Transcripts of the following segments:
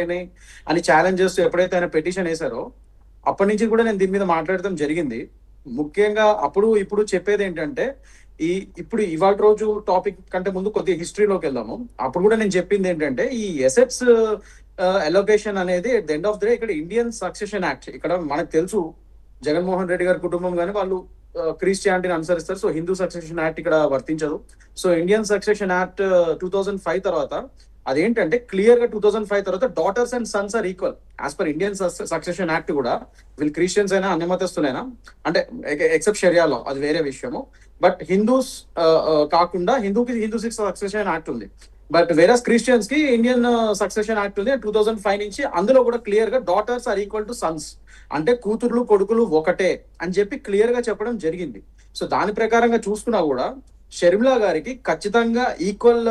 అయినాయి అని ఛాలెంజ్ చేస్తూ ఎప్పుడైతే ఆయన పిటిషన్ వేశారో అప్పటి నుంచి కూడా నేను దీని మీద మాట్లాడటం జరిగింది. ముఖ్యంగా అప్పుడు ఇప్పుడు చెప్పేది ఏంటంటే ఇప్పుడు ఇవాళ రోజు టాపిక్ కంటే ముందు కొద్దిగా హిస్టరీలోకి వెళ్దాము. అప్పుడు కూడా నేను చెప్పింది ఏంటంటే ఈ ఎసెట్స్ అలొకేషన్ అనేది at the end of the day ఇక్కడ ఇండియన్ సక్సెషన్ యాక్ట్, ఇక్కడ మనకు తెలుసు జగన్మోహన్ రెడ్డి గారి కుటుంబం కానీ వాళ్ళు క్రిస్టియానిటీని అనుసరిస్తారు. సో హిందూ సక్సెషన్ యాక్ట్ ఇక్కడ వర్తించదు. సో ఇండియన్ సక్సెషన్ యాక్ట్ 2005 తర్వాత అదేంటంటే క్లియర్ గా 2005 తర్వాత daughters and sons are equal as per Indian succession act కూడా. వీళ్ళు క్రిస్టియన్స్ అయినా అన్ని మతస్థులైనా, అంటే ఎక్సెప్ట్ షరియాలో అది వేరే విషయము. బట్ హిందూస్ కాకుండా హిందూ సక్సెషన్ యాక్ట్ ఉంది. బట్ వేరే క్రిస్టియన్స్ కి ఇండియన్ సక్సెషన్ యాక్ట్ ఉంది 2005 నుంచి. అందులో కూడా క్లియర్ గా daughters are equal to sons, అంటే కూతుర్లు కొడుకులు ఒకటే అని చెప్పి క్లియర్ గా చెప్పడం జరిగింది. సో దాని ప్రకారంగా చూసుకున్నా కూడా షర్మిలా గారికి ఖచ్చితంగా ఈక్వల్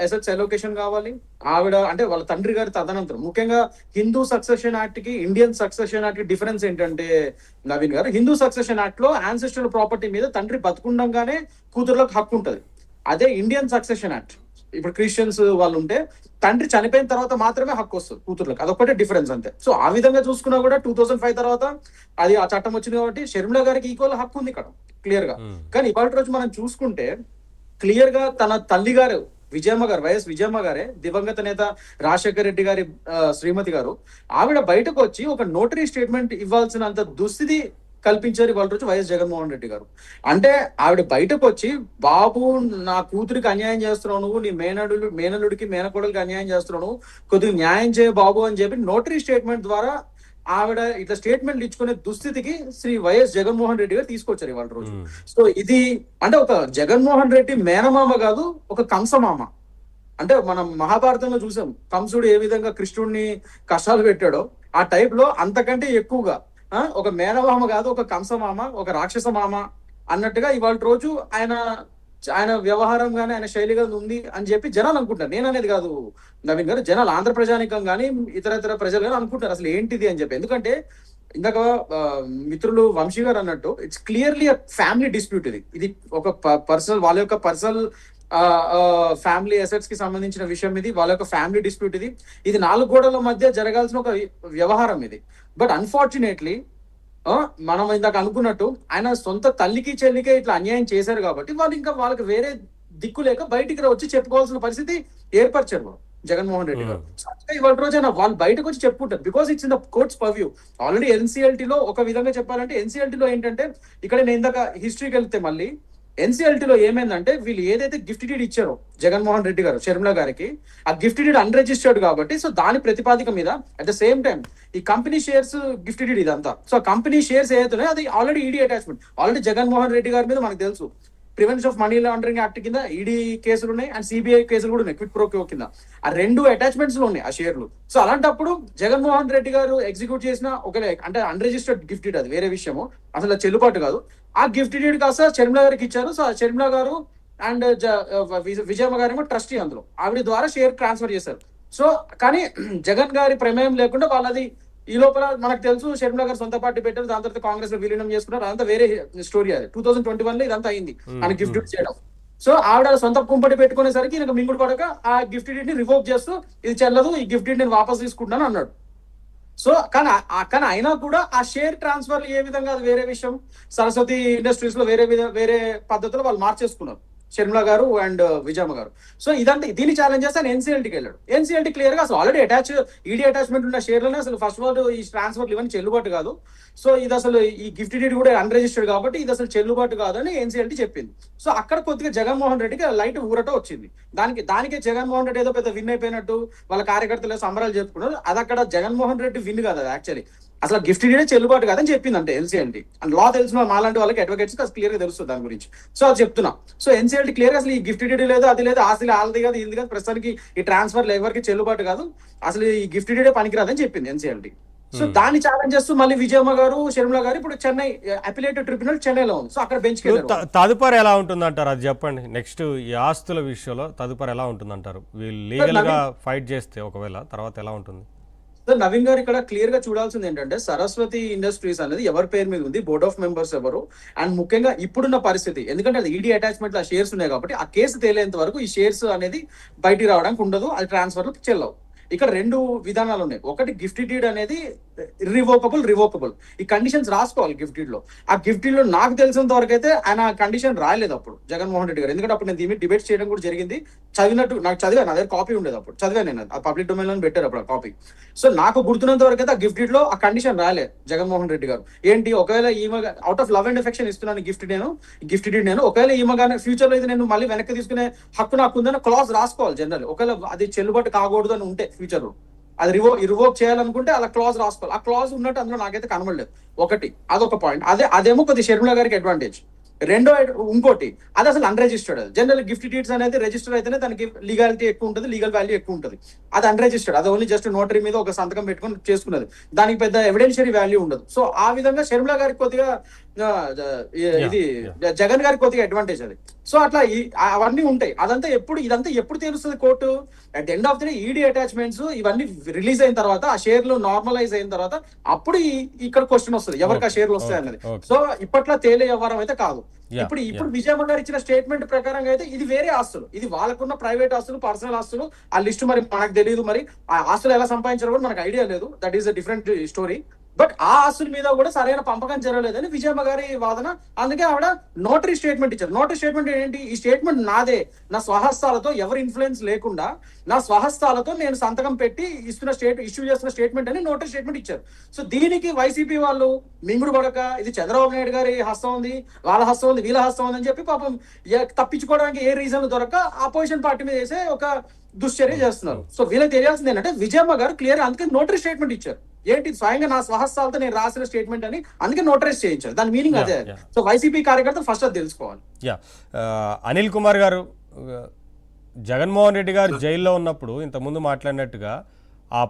అసెట్స్ అలొకేషన్ కావాలి. ఆవిడ అంటే వాళ్ళ తండ్రి గారి తదనంతరం, ముఖ్యంగా హిందూ సక్సెషన్ యాక్ట్ కి ఇండియన్ సక్సెషన్ యాక్ట్ కి డిఫరెన్స్ ఏంటంటే నవీన్ గారు, హిందూ సక్సెషన్ యాక్ట్ లో యాన్సెస్ట్రల్ ప్రాపర్టీ మీద తండ్రి బతుకుండగానే కూతుర్లకు హక్కు ఉంటది. అదే ఇండియన్ సక్సెషన్ యాక్ట్ ఇప్పుడు క్రిస్టియన్స్ వాళ్ళు ఉంటే తండ్రి చనిపోయిన తర్వాత మాత్రమే హక్కు వస్తుంది కూతుర్లకు, అదొకటే డిఫరెన్స్ అంతే. సో ఆ విధంగా చూసుకున్నా కూడా 2005 తర్వాత అది ఆ చట్టం వచ్చింది కాబట్టి షర్మిలా గారికి ఈక్వల్ హక్కు ఉంది ఇక్కడ క్లియర్ గా. కానీ ఇవాళ రోజు మనం చూసుకుంటే క్లియర్ గా తన తల్లి గారు విజయమ్మ గారు, వైఎస్ విజయమ్మ గారే, దివంగత నేత రాజశేఖర రెడ్డి గారి శ్రీమతి గారు, ఆవిడ బయటకు వచ్చి ఒక నోటరీ స్టేట్మెంట్ ఇవ్వాల్సినంత దుస్థితి కల్పించారు ఇవాళ రోజు వైఎస్ జగన్మోహన్ రెడ్డి గారు. అంటే ఆవిడ బయటకు వచ్చి బాబు నా కూతురికి అన్యాయం చేస్తున్నావు నువ్వు, నీ మేనల్లుడికి మేనకోడలికి అన్యాయం చేస్తున్నావు నువ్వు, కొద్దిగా న్యాయం చేయ బాబు అని చెప్పి నోటరీ స్టేట్మెంట్ ద్వారా ఆవిడ ఇట్లా స్టేట్మెంట్లు ఇచ్చుకునే దుస్థితికి శ్రీ వైఎస్ జగన్మోహన్ రెడ్డి గారు తీసుకొచ్చారు ఇవాళ రోజు. సో ఇది అంటే ఒక జగన్మోహన్ రెడ్డి మేనమామ కాదు, ఒక కంసమామ. అంటే మనం మహాభారతంలో చూసాం కంసుడు ఏ విధంగా కృష్ణుడిని కష్టాలు పెట్టాడో ఆ టైప్ లో అంతకంటే ఎక్కువగా ఒక మేనమామ కాదు, ఒక కంసమామ, ఒక రాక్షస మామ అన్నట్టుగా ఇవాళ రోజు ఆయన వ్యవహారం కానీ ఆయన శైలి కానీ ఉంది అని చెప్పి జనాలు అనుకుంటారు. నేను అనేది కాదు నవీన్ గారు, జనాలు ఆంధ్ర ప్రజానికం కానీ ఇతర ప్రజలు కానీ అనుకుంటారు అసలు ఏంటిది అని చెప్పి. ఎందుకంటే ఇందాక మిత్రులు వంశీ గారు అన్నట్టు ఇట్స్ క్లియర్లీ ఫ్యామిలీ డిస్ప్యూట్. ఇది ఒక పర్సనల్, వాళ్ళ యొక్క పర్సనల్ ఫ్యామిలీ అసెట్స్ కి సంబంధించిన విషయం ఇది, వాళ్ళ యొక్క ఫ్యామిలీ డిస్ప్యూట్ ఇది 4 గోడల మధ్య జరగాల్సిన ఒక వ్యవహారం ఇది. బట్ అన్ఫార్చునేట్లీ మనం ఇందాక అనుకున్నట్టు ఆయన సొంత తల్లికి చెల్లికే ఇట్లా అన్యాయం చేశారు కాబట్టి వాళ్ళు ఇంకా వాళ్ళకి వేరే దిక్కు లేక బయటికి వచ్చి చెప్పుకోవాల్సిన పరిస్థితి ఏర్పరిచారు జగన్మోహన్ రెడ్డి గారు. ఇవాళ రోజు వాళ్ళు బయటకు వచ్చి చెప్పుకుంటారు because it's in the court's purview. Already ఎన్సీఎల్టీలో ఒక విధంగా చెప్పాలంటే ఎన్సీఎల్టీలో ఏంటంటే ఇక్కడ నేను ఇందాక హిస్టరీకి వెళ్తే మళ్ళీ ఎన్సీఎల్టీలో ఏమైందంటే వీళ్ళు ఏదైతే గిఫ్ట్ డీడ్ ఇచ్చారో జగన్మోహన్ రెడ్డి గారు షర్మిలా గారికి, ఆ గిఫ్ట్ డీడ్ అన్రిజిస్టర్డ్ కాబట్టి సో దాని ప్రతిపాదిక మీద అట్ ద సేమ్ టైం ఈ కంపెనీ షేర్స్ గిఫ్ట్ డీడ్ ఇదంతా. సో కంపెనీ షేర్స్ ఏదైతున్నాయో అది already ED attachment. Already Jaganmohan Reddy గారి మీద మనకు తెలుసు prevention of money laundering act కింద ఈడీ కేసులు ఉన్నాయి అండ్ సిబిఐ కేసులు కూడా ఉన్నాయి క్విక్ ప్రోక్యో కింద. ఆ 2 అటాచ్మెంట్స్ లో ఉన్నాయి ఆ షేర్లు. సో అలాంటప్పుడు జగన్మోహన్ రెడ్డి గారు ఎగ్జిక్యూట్ చేసిన అంటే అన్రిజిస్టర్డ్ గిఫ్ట్ డీడ్, అది వేరే విషయము, అసలు చెల్లుబాటు కాదు. ఆ గిఫ్ట్ డీడ్ కాస్త షర్మిలా గారికి ఇచ్చారు. సో షర్మిలా గారు అండ్ విజయమ్మ గారేమో ట్రస్టీ, అందులో ఆవిడ ద్వారా షేర్ ట్రాన్స్ఫర్ చేశారు. సో కానీ జగన్ గారి ప్రమేయం లేకుండా వాళ్ళది ఈ లోపల మనకు తెలుసు షర్మిలా గారు సొంత పార్టీ పెట్టారు, దాని తర్వాత కాంగ్రెస్ లో విలీనం చేసుకున్నారు, అదంతా వేరే స్టోరీ. అది 2021 లో ఇదంతా అయింది ఆయన గిఫ్ట్ డీడ్ చేయడం. సో ఆవిడ సొంత కుంపటి పెట్టుకునేసరికి ఈయనకు మింగుడు పడక ఆ గిఫ్ట్ డీడ్ ని రివోక్ చేస్తూ ఇది చెల్లదు, ఈ గిఫ్ట్ డీడ్ నేను వాపస్ తీసుకుంటాను అన్నాడు. సో కానీ అయినా కూడా ఆ షేర్ ట్రాన్స్ఫర్ ఏ విధంగా అది వేరే విషయం. సరస్వతి ఇండస్ట్రీస్ లో వేరే పద్ధతిలో వాళ్ళు మార్చేసుకున్నారు షర్మిలా గారు అండ్ విజయమ్మ గారు. సో ఇదంతా దీన్ని ఛాలెంజ్ చేస్తే ఆయన ఎన్సీఎల్టీకి వెళ్ళాడు. ఎన్సీఎల్టీ క్లియర్ గా అసలు ఆల్రెడీ ఈడీ అటాచ్మెంట్ ఉన్న షేర్లనే అసలు ఫస్ట్ ఆల్ ఈ ట్రాన్స్ఫర్లు ఇవన్నీ చెల్లుబాటు కాదు. సో ఇది అసలు ఈ గిఫ్ట్ డీడ్ కూడా అన్రిజిస్టర్డ్ కాబట్టి ఇది అసలు చెల్లుబాటు కాదని ఎన్సీఎల్టీ చెప్పింది. సో అక్కడ కొద్దిగా జగన్మోహన్ రెడ్డికి లైట్ ఊరట వచ్చింది. దానికే జగన్మోహన్ రెడ్డి ఏదో పెద్ద విన్ అయిపోయినట్టు వాళ్ళ కార్యకర్తలు సంబరాలు చెప్పుకున్నారు. అది అక్కడ జగన్మోహన్ రెడ్డి విన్ కాదు, అది యాక్చువల్లీ అసలు గిఫ్ట్ డీడే చెల్లుబాటు కాదని చెప్పింది అంటే ఎన్సీఎల్టీ. అండ్ లా తెలిసిన మాలాంటి వాళ్ళకి అడ్వకేట్స్ క్లియర్ గా తెలుస్తుంది దాని గురించి. సో అది చెప్తున్నా. సో ఎన్సీఎల్టీ క్లియర్ గా అసలు ఈ గిఫ్ట్ డీడ్ లేదు, అది లేదు, ఆస్తి ఆల్ది కాదు, ఇది కాదు, ప్రస్తుతానికి ఈ ట్రాన్స్ఫర్ ఎవరికి చెల్లుబాటు కాదు, అసలు ఈ గిఫ్ట్ డీడే పనికిరాదని చెప్పింది ఎన్సీఎల్టీ. సో దాన్ని ఛాలెంజ్ చేస్తూ మళ్ళీ విజయమ్మ గారు షర్మిలా గారు ఇప్పుడు చెన్నై అపిలేటెడ్ ట్రిబ్యునల్ చెన్నైలో ఉంది. సో అక్కడ బెంచ్ తదుపరి ఎలా ఉంటుందంటారు అది చెప్పండి. నెక్స్ట్ ఈ ఆస్తుల విషయంలో తదుపరి ఎలా ఉంటుందంటారు? వీళ్ళు లీగల్ గా ఫైట్ చేస్తే ఒకవేళ తర్వాత ఎలా ఉంటుంది? నవీన్ గారు ఇక్కడ క్లియర్ గా చూడాల్సింది ఏంటంటే సరస్వతి ఇండస్ట్రీస్ అనేది ఎవరి పేరు మీద ఉంది, బోర్డ్ ఆఫ్ మెంబర్స్ ఎవరు, అండ్ ముఖ్యంగా ఇప్పుడున్న పరిస్థితి ఎందుకంటే అది ఈడీ అటాచ్మెంట్ ఆ షేర్స్ ఉన్నాయి కాబట్టి ఆ కేసు తేలేంత వరకు ఈ షేర్స్ అనేది బయటికి రావడానికి ఉండదు, అది ట్రాన్స్ఫర్ చెల్లవు. ఇక్కడ 2 విధానాలు ఉన్నాయి. ఒకటి గిఫ్ట్ డీడ్ అనేది రివోకబుల్. ఈ కండిషన్స్ రాసుకోవాలి గిఫ్ట్ డీడ్ లో. ఆ గిఫ్ట్ డీడ్ లో నాకు తెలిసినంత వరకు అయితే ఆయన కండిషన్ రాయలేదు అప్పుడు జగన్మోహన్ రెడ్డి గారు. ఎందుకంటే అప్పుడు నేను దీని డిబేట్ చేయడం కూడా జరిగింది. నాకు చదివాను, నా దగ్గర కాపీ ఉండేది అప్పుడు, చదివాను నేను. ఆ పబ్లిక్ డొమైన్ లో పెట్టారు అప్పుడు ఆ కాపీ. సో నాకు గుర్తున్నంత వరకు అయితే ఆ గిఫ్ట్ డీడ్ లో ఆ కండిషన్ రాలే జగన్మోహన్ రెడ్డి గారు. ఏంటి, ఒకవేళ ఈమె out of love and affection ఇస్తున్నాను గిఫ్ట్ డీడ్ నేను, ఒకవేళ ఈమెగానే ఫ్యూచర్ లో ఇది నేను మళ్ళీ వెనక్కి తీసుకునే హక్కు నాకు ఉందని క్లాజ్ రాసుకోవాలి జనరల్. ఒకవేళ అది చెల్లుబాటు కాకూడదు అని ఉంటే ఫ్యూచర్ లో అది రివోక్ చేయాలనుకుంటే అలా క్లాజ్ రాసుకోవాలి. ఆ క్లాజ్ ఉన్నట్టు అందులో నాకైతే కనబడలేదు. ఒకటి అదొక పాయింట్. అదేమో కొద్ది షర్మిల గారికి అడ్వాంటేజ్. రెండో ఇంకోటి, అది అసలు అన్రిజిస్టర్డ్. అది జనరల్ గిఫ్ట్ డీడ్స్ అనేది రిజిస్టర్ అయితేనే దానికి లీగాలిటీ ఎక్కువ ఉంటుంది, లీగల్ వాల్యూ ఎక్కువ ఉంటుంది. అది అన్రిజిస్టర్డ్, అది ఓన్లీ జస్ట్ నోటరీ మీద ఒక సంతకం పెట్టుకొని చేసుకున్నది, దానికి పెద్ద ఎవిడెన్షియరీ వాల్యూ ఉండదు. సో ఆ విధంగా షర్మిల గారికి కొద్దిగా ఇది జగన్ గారికి కొద్దిగా అడ్వాంటేజ్ అది. సో అట్లా అవన్నీ ఉంటాయి. ఇదంతా ఎప్పుడు తెలుస్తుంది court? At the end of the day ED attachments ఇవన్నీ రిలీజ్ అయిన తర్వాత, ఆ షేర్లు నార్మలైజ్ అయిన తర్వాత అప్పుడు ఇక్కడ క్వశ్చన్ వస్తుంది ఎవరికి ఆ షేర్లు వస్తాయి అన్నది. సో ఇప్పట్లో తేలే వ్యవహారం అయితే కాదు. ఇప్పుడు విజయమ్మ గారు ఇచ్చిన స్టేట్మెంట్ ప్రకారంగా అయితే ఇది వేరే ఆస్తులు, ఇది వాళ్ళకున్న ప్రైవేట్ ఆస్తులు, పర్సనల్ ఆస్తులు. ఆ లిస్ట్ మరి మనకు తెలియదు, మరి ఆ ఆస్తులు ఎలా సంపాదించారో కూడా మనకు ఐడియా లేదు. That is a different story. But ఆ ఆస్తుల మీద కూడా సరైన పంపకం జరగలేదని విజయమ్మ గారి వాదన. అందుకే ఆవిడ నోటరీ స్టేట్మెంట్ ఇచ్చారు. నోటరీ స్టేట్మెంట్ ఏంటి? ఈ స్టేట్మెంట్ నాదే, నా స్వహస్తాలతో, ఎవరి ఇన్ఫ్లుయెన్స్ లేకుండా నా స్వహస్తాలతో నేను సంతకం పెట్టి ఇష్యూ చేస్తున్న స్టేట్మెంట్ అని నోటరీ స్టేట్మెంట్ ఇచ్చారు. సో దీనికి వైసీపీ వాళ్ళు మింగుడు పడక ఇది చంద్రబాబు నాయుడు గారి హస్తం ఉంది, వాళ్ళ హస్తం ఉంది, వీళ్ళ హస్తం ఉంది అని చెప్పి పాపం తప్పించుకోవడానికి ఏ రీజన్ దొరక అపోజిషన్ పార్టీ మీద చేసే ఒక దుశ్చర్య చేస్తున్నారు. సో వీళ్ళకి తెలియాల్సింది ఏంటంటే విజయమ్మ గారు క్లియర్ అందుకే నోటరీ స్టేట్మెంట్ ఇచ్చారు. ఏంటి, స్వయంగా నా స్వహస్తాలతో నేను రాసిన స్టేట్మెంట్ అని, అందుకే నోటరైజ్ చేయించారు. దాని మీనింగ్ అదే. సో వైసీపీ కార్యకర్తలు ఫస్ట్ అది తెలుసుకోవాలి. అనిల్ కుమార్ గారు, జగన్మోహన్ రెడ్డి గారు జైల్లో ఉన్నప్పుడు ఇంతకుముందు మాట్లాడినట్టుగా ఆ